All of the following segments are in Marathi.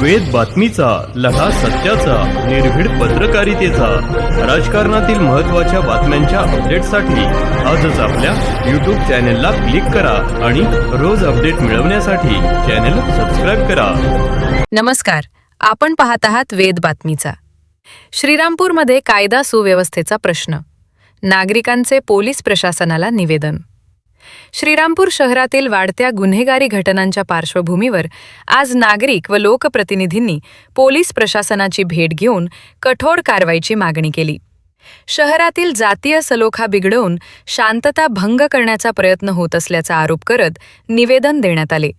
वेद बातमीचा, लढा सत्याचा, निर्भीड पत्रकारितेचा, राजकारणातील महत्त्वाच्या बातम्यांच्या अपडेटसाठी आजच आपल्या यूट्यूब चॅनेलला क्लिक करा आणि रोज अपडेट मिळवण्यासाठी चॅनेल सबस्क्राईब करा. नमस्कार, आपण पाहत आहात वेद बातमीचा. श्रीरामपूरमध्ये कायदा सुव्यवस्थेचा प्रश्न, नागरिकांचे पोलीस प्रशासनाला निवेदन. श्रीरामपूर शहरातील वाढत्या गुन्हेगारी घटनांच्या पार्श्वभूमीवर आज नागरिक व लोकप्रतिनिधींनी पोलीस प्रशासनाची भेट घेऊन कठोर कारवाईची मागणी केली. शहरातील जातीय सलोखा बिघडवून शांतता भंग करण्याचा प्रयत्न होत असल्याचा आरोप करत निवेदन देण्यात आले.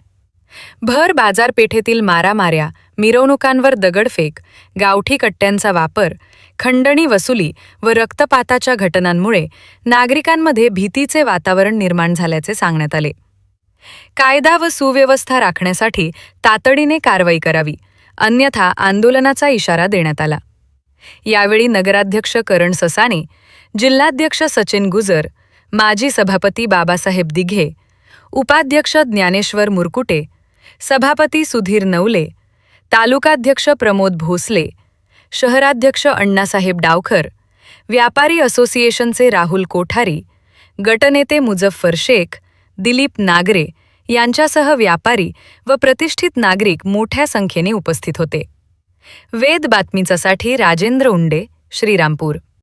भर बाजारपेठेतील मारामाऱ्या, मिरवणुकांवर दगडफेक, गावठी कट्ट्यांचा वापर, खंडणी वसुली व रक्तपाताच्या घटनांमुळे नागरिकांमध्ये भीतीचे वातावरण निर्माण झाल्याचे सांगण्यात आले. कायदा व सुव्यवस्था राखण्यासाठी तातडीने कारवाई करावी, अन्यथा आंदोलनाचा इशारा देण्यात आला. यावेळी नगराध्यक्ष करण ससाने, जिल्हाध्यक्ष सचिन गुजर, माजी सभापती बाबासाहेब दिघे, उपाध्यक्ष ज्ञानेश्वर मुरकुटे, सभापती सुधीर नवले, तालुकाध्यक्ष प्रमोद भोसले, शहराध्यक्ष अण्णासाहेब डावखर, व्यापारी असोसिएशनचे राहुल कोठारी, गटनेते मुझफ्फर शेख, दिलीप नागरे यांच्यासह व्यापारी व प्रतिष्ठित नागरिक मोठ्या संख्येने उपस्थित होते. वेद बातमीचासाठी राजेंद्र उंडे, श्रीरामपूर.